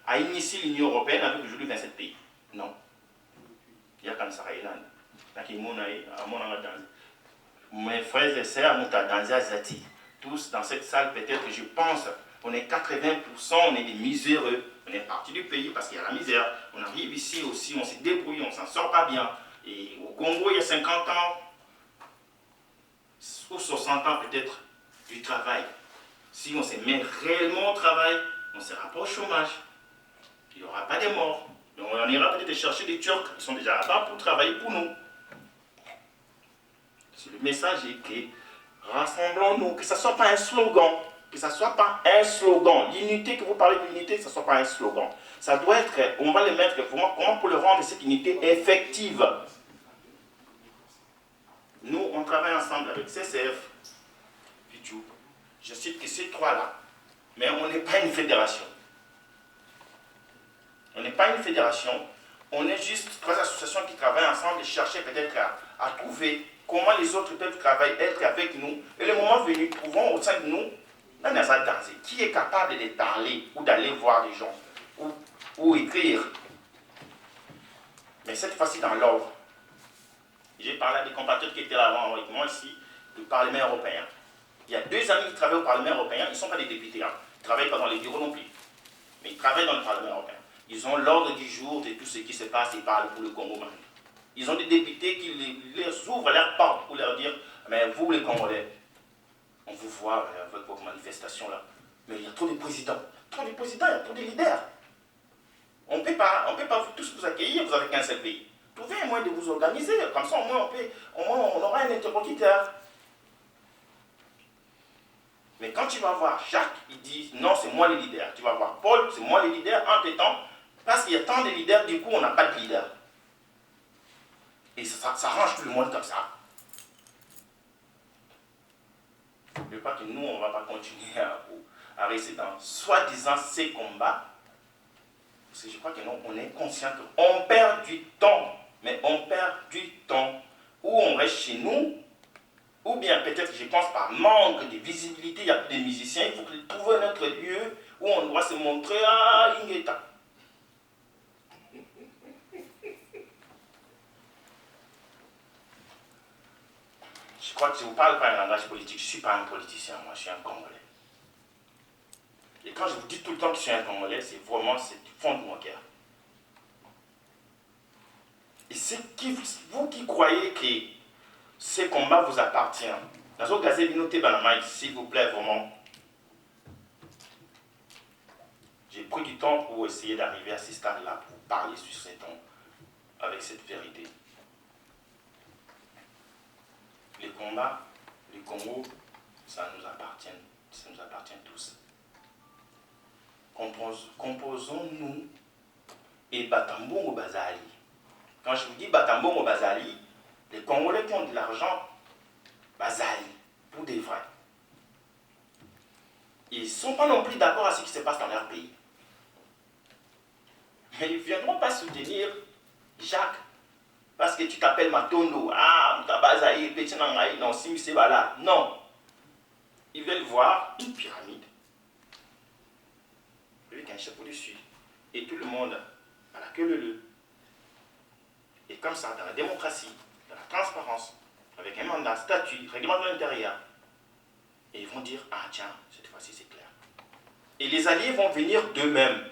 a initié l'Union européenne avec aujourd'hui 27 pays. Non. Il y a comme ça, mes frères et sœurs, tous dans cette salle, peut-être, je pense, on est 80%, on est des miséreux. On est parti du pays parce qu'il y a la misère. On arrive ici aussi, on se débrouille, on ne s'en sort pas bien. Et au Congo, il y a 50 ans, ou 60 ans peut-être, du travail. Si on se met réellement au travail, on ne sera pas au chômage. Il n'y aura pas de morts. Donc on ira peut-être chercher des Turcs qui sont déjà là-bas pour travailler pour nous. Le message est que rassemblons-nous, que ce ne soit pas un slogan, que ce ne soit pas un slogan. L'unité, que vous parlez d'unité, que ce ne soit pas un slogan. Ça doit être, on va le mettre, comment pour le rendre cette unité effective. Nous, on travaille ensemble avec CCF, Pichou. Je cite que ces trois-là, mais on n'est pas une fédération. On n'est pas une fédération, on est juste trois associations qui travaillent ensemble et chercher peut-être à trouver comment les autres peuvent travailler, être avec nous. Et le moment venu, trouvons au sein de nous un Azad Danzé qui est capable de parler ou d'aller voir les gens ou écrire. Mais cette fois-ci dans l'ordre. J'ai parlé à des compatriotes qui étaient là avant avec moi ici, du Parlement européen. Il y a deux amis qui travaillent au Parlement européen, ils ne sont pas des députés, hein. Ils ne travaillent pas dans les bureaux non plus, mais ils travaillent dans le Parlement européen. Ils ont l'ordre du jour de tout ce qui se passe et parlent pour le Congo. Ils ont des députés qui les ouvrent leurs portes pour leur dire « Mais vous les Congolais, on vous voit avec vos manifestations là, mais il y a trop de présidents. Trop de présidents, il y a trop de leaders. On ne peut pas vous tous vous accueillir, vous n'avez qu'un seul pays. Trouvez un moyen de vous organiser, comme ça au moins on aura un interlocuteur. » Mais quand tu vas voir Jacques, il dit « Non, c'est moi le leader. » Tu vas voir Paul, c'est moi le leader, entre temps. Parce qu'il y a tant de leaders, du coup, on n'a pas de leader. Et ça arrange tout le monde comme ça. Je ne veux pas que nous, on ne va pas continuer à rester dans soi-disant ces combats. Parce que je crois que non, on est conscient qu'on perd du temps. Mais on perd du temps. Ou on reste chez nous, ou bien peut-être, je pense, par manque de visibilité, il y a plus de musiciens, il faut trouver un autre lieu où on doit se montrer à Ingeta. Je crois que je ne vous parle pas un langage politique, je ne suis pas un politicien, moi je suis un Congolais. Et quand je vous dis tout le temps que je suis un Congolais, c'est vraiment du fond de mon cœur. Et c'est vous qui croyez que ce combat vous appartient. Dans le s'il vous plaît, vraiment. J'ai pris du temps pour essayer d'arriver à ce stade-là, pour parler sur ces temps, avec cette vérité. Les combats, le Congo, ça nous appartient tous. Composons-nous et Batambongo Bazali. Quand je vous dis Batambongo Bazali, les Congolais qui ont de l'argent, Bazali, pour des vrais. Ils ne sont pas non plus d'accord à ce qui se passe dans leur pays. Mais ils ne viendront pas soutenir Jacques. Parce que tu t'appelles Matondo, Mutabazaï, Petinangaï, non, Simisebala. Non. Ils veulent voir une pyramide avec un chapeau dessus. Et tout le monde à la queue leu. Et comme ça, dans la démocratie, dans la transparence, avec un mandat, statut, règlement de l'intérieur, et ils vont dire, ah tiens, cette fois-ci c'est clair. Et les alliés vont venir d'eux-mêmes.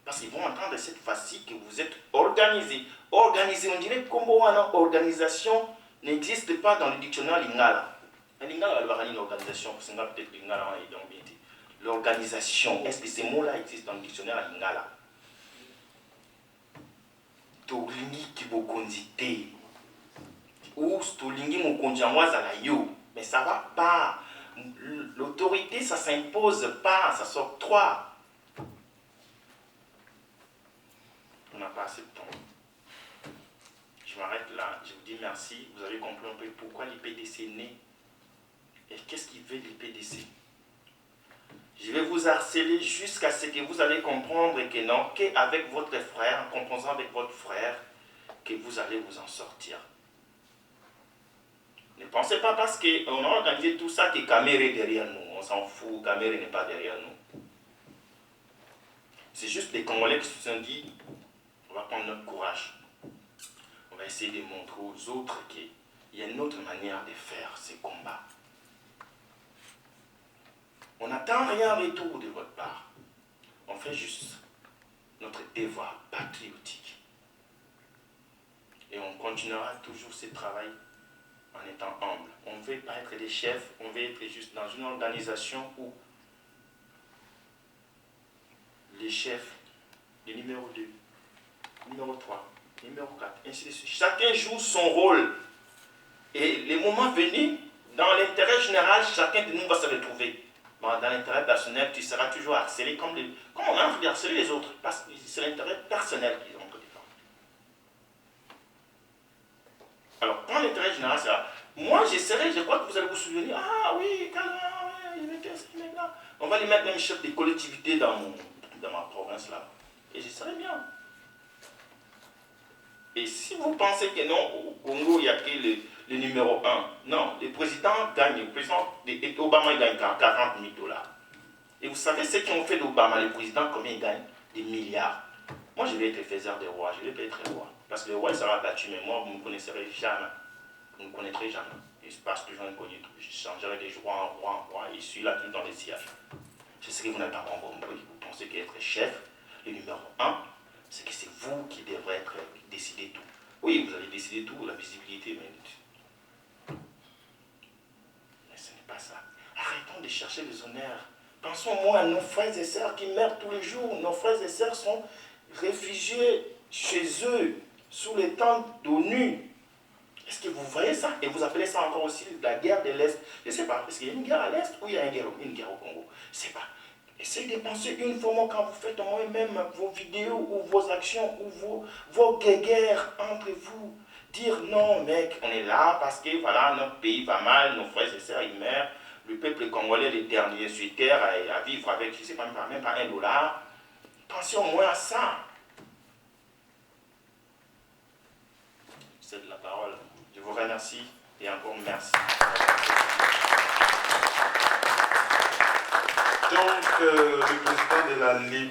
Parce qu'ils vont entendre cette fois-ci que vous êtes organisés. Organisé, on dirait comment organisation n'existe pas dans le dictionnaire Lingala. Lingala va une organisation, parce que peut-être Lingala en identité. L'organisation, est-ce que ces mots-là existent dans le dictionnaire Lingala? Tolingi kibokonzite. Ou Tolingi mokonjangwazala yo. Mais ça ne va pas. L'autorité, ça ne s'impose pas, ça s'octroie. On n'a pas assez de temps. Je m'arrête là, je vous dis merci. Vous avez compris un peu pourquoi l'IPDC est né. Et qu'est-ce qu'il veut l'IPDC? Je vais vous harceler jusqu'à ce que vous allez comprendre que non, qu'avec votre frère, en composant avec votre frère, que vous allez vous en sortir. Ne pensez pas parce qu'on a organisé tout ça que Kamere est derrière nous. On s'en fout, Kamere n'est pas derrière nous. C'est juste les Congolais qui se sont dit, on va prendre notre courage. On va essayer de montrer aux autres qu'il y a une autre manière de faire ces combats. On n'attend rien en retour de votre part. On fait juste notre devoir patriotique. Et on continuera toujours ce travail en étant humble. On ne veut pas être des chefs, on veut être juste dans une organisation où les chefs, le numéro 2, numéro 3, numéro 4, ainsi de suite. Chacun joue son rôle. Et les moments venus, dans l'intérêt général, chacun de nous va se retrouver. Dans l'intérêt personnel, tu seras toujours harcelé comme on a envie de harceler les autres. Parce que c'est l'intérêt personnel qu'ils ont entre les gens. Alors, quand l'intérêt général sera, moi j'essaierai, je crois que vous allez vous souvenir, ah oui, il mettait ce mec-là. On va les mettre même chef des collectivités dans ma province là. Et j'essaierai bien. Et si vous pensez que non, au Congo, il n'y a que le numéro 1, non, le président gagne, le président Obama il gagne 40 000 $. Et vous savez ceux qui ont fait d'Obama, le président, combien il gagne? Des milliards. Moi, je vais être faiseur des rois, je ne vais pas être roi. Parce que le roi, il sera battu, mais moi, vous ne me connaîtrez jamais. Vous ne me connaîtrez jamais. Et parce que je ne connais tout. Je changerai des rois en roi, et je suis là tout dans les sièges. C'est ce que vous n'avez pas compris. Vous pensez qu'être chef, le numéro 1, c'est que c'est vous qui devrez décider tout. Oui, vous allez décider tout, la visibilité, mais ce n'est pas ça. Arrêtons de chercher les honneurs. Pensons moins à nos frères et sœurs qui meurent tous les jours. Nos frères et sœurs sont réfugiés chez eux, sous les tentes d'ONU. Est-ce que vous voyez ça? Et vous appelez ça encore aussi la guerre de l'Est. Je ne sais pas, est-ce qu'il y a une guerre à l'Est ou il y a une guerre au Congo? Je ne sais pas. Essayez de penser une fois quand vous faites moi-même vos vidéos ou vos actions ou vos guerres entre vous. Dire non, mec, on est là parce que voilà, notre pays va mal, nos frères et sœurs ils meurent. Le peuple congolais, les derniers sur terre, à vivre avec, je ne sais pas, même pas $1. Pensez au moins à ça. C'est de la parole. Je vous remercie et encore merci. Donc, le président de la Ligue